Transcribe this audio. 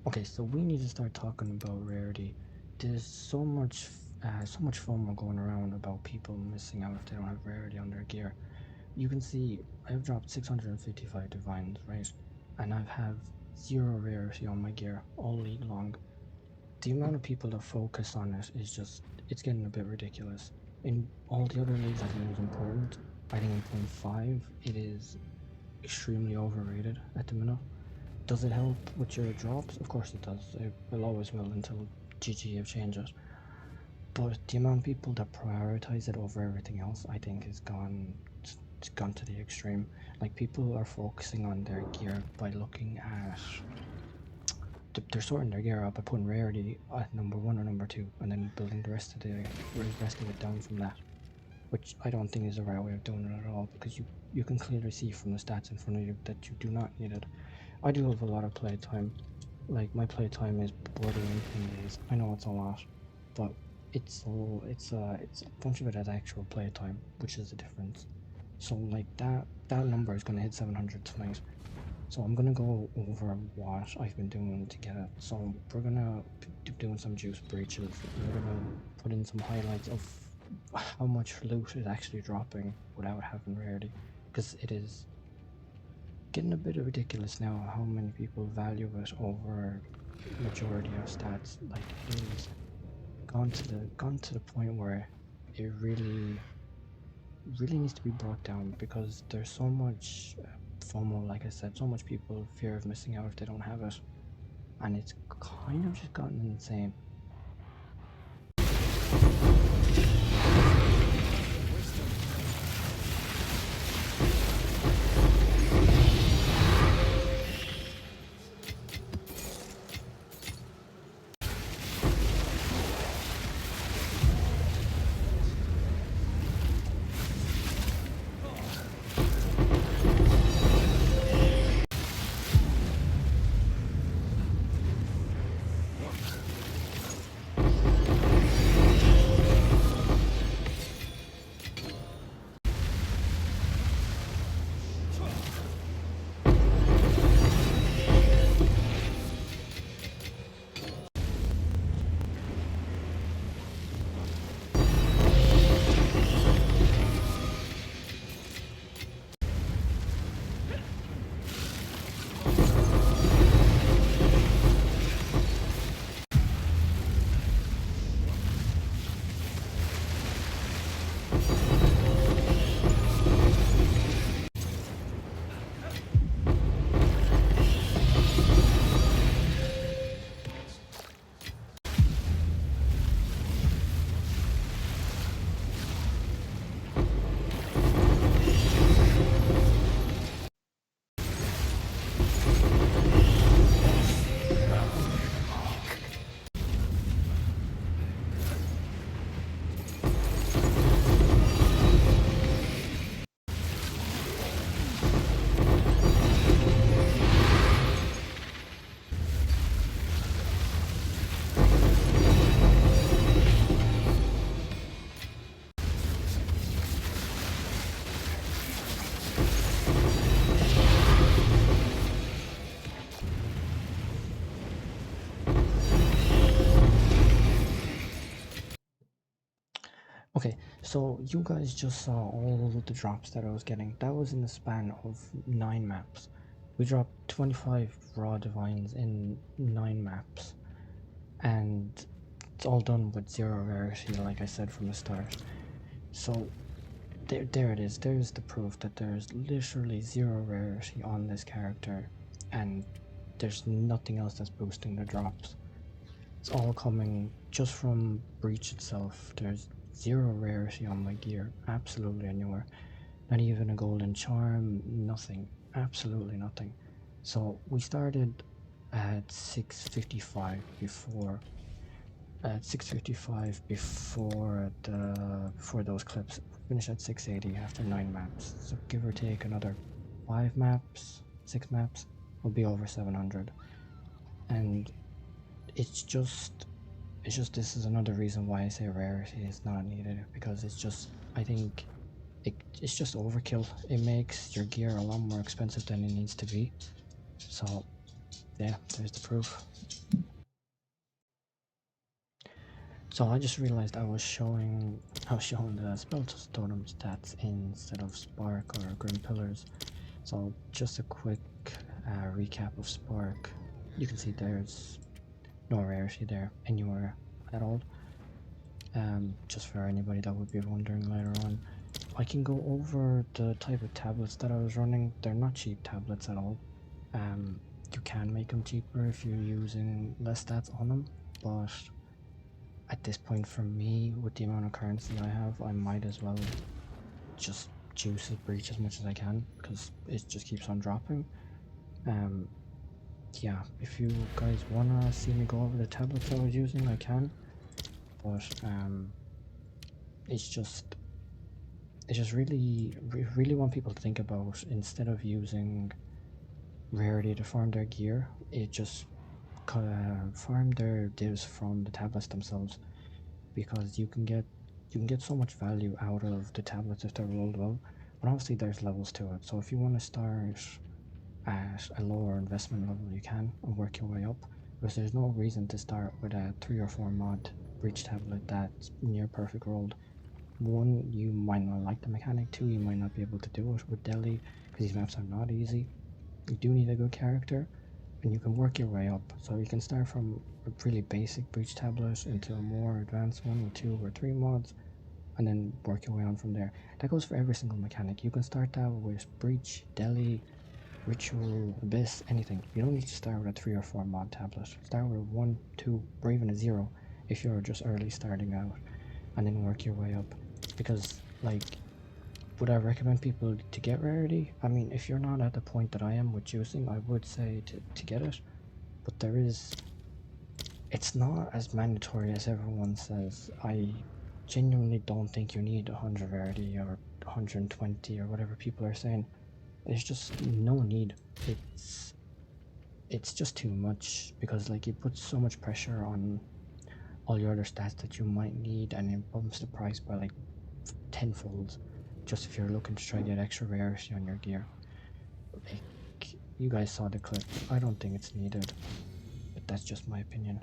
Okay, so we need to start talking about rarity. There's so much FOMO going around about people missing out if they don't have rarity on their gear. You can see I've dropped 655 divines, right? And I've have zero rarity on my gear all league long. The amount of people that focus on it is just, it's getting a bit ridiculous. In all the other leagues, I think it was important. I think in point 5, it is extremely overrated at the minute. Does it help with your drops? Of course it does. It will always will until GG have changed it. But the amount of people that prioritize it over everything else, I think, is gone. It's gone to the extreme. Like, people are focusing on their gear by looking at. They're sorting their gear out by putting rarity at number 1 or number 2, and then building the rest of it down from that. Which I don't think is the right way of doing it at all, because you can clearly see from the stats in front of you that you do not need it. I do have a lot of playtime. Like, my playtime is borderline 10 days. I know it's a lot, but it's a bunch of it as actual playtime, which is the difference. So like that number is gonna hit 700 tonight. So I'm gonna go over what I've been doing to get it. So we're gonna be doing some juice breaches. We're gonna put in some highlights of how much loot is actually dropping without having rarity, because it is getting a bit ridiculous now how many people value it over majority of stats. Like, it is gone to the point where it really needs to be brought down, because there's so much FOMO, like I said, so much people fear of missing out if they don't have it, and it's kind of just gotten insane. Okay, so you guys just saw all of the drops that I was getting. That was in the span of 9 maps. We dropped 25 raw divines in 9 maps, and it's all done with zero rarity, like I said from the start. So there it is. There's the proof that there's literally zero rarity on this character, and there's nothing else that's boosting the drops. It's all coming just from Breach itself. There's zero rarity on my gear, absolutely anywhere. Not even a golden charm, nothing, absolutely nothing. So we started at 655 before, before those clips. Finished at 680 after 9 maps. So give or take another 5 maps, 6 maps, will be over 700. And it's just this is another reason why I say rarity is not needed, because it's just, I think it's just overkill. It makes your gear a lot more expensive than it needs to be. So Yeah, there's the proof. So I just realized I was showing the spell totem stats instead of Spark or Grim Pillars. So just a quick recap of Spark. You can see there's no rarity there anywhere at all. Just for anybody that would be wondering later on. I can go over the type of tablets that I was running. They're not cheap tablets at all. You can make them cheaper if you're using less stats on them, but at this point for me, with the amount of currency I have, I might as well just juice the breach as much as I can because it just keeps on dropping. Yeah, if you guys wanna see me go over the tablets I was using, I can, but it's just really want people to think about, instead of using rarity to farm their gear, it just farm their divs from the tablets themselves, because you can get so much value out of the tablets if they're rolled well. But obviously there's levels to it, so if you want to start at a lower investment level, you can, and work your way up, because there's no reason to start with a 3 or 4 mod breach tablet that's near perfect rolled. One, you might not like the mechanic. Two, you might not be able to do it with Delhi, because these maps are not easy. You do need a good character, and you can work your way up. So you can start from a really basic breach tablet into a more advanced one with 2 or 3 mods, and then work your way on from there. That goes for every single mechanic. You can start that with breach, Delhi, ritual, abyss, anything. You don't need to start with a 3 or 4 mod tablet. Start with a 1, 2, or even a 0 if you're just early starting out, and then work your way up. Because, like, would I recommend people to get rarity? I mean, if you're not at the point that I am with juicing, I would say to get it. But it's not as mandatory as everyone says. I genuinely don't think you need 100 rarity or 120 or whatever people are saying. There's just no need. It's just too much, because like it puts so much pressure on all your other stats that you might need, and it bumps the price by like tenfold, just if you're looking to try to get extra rarity on your gear. Like, you guys saw the clip. I don't think it's needed, but that's just my opinion.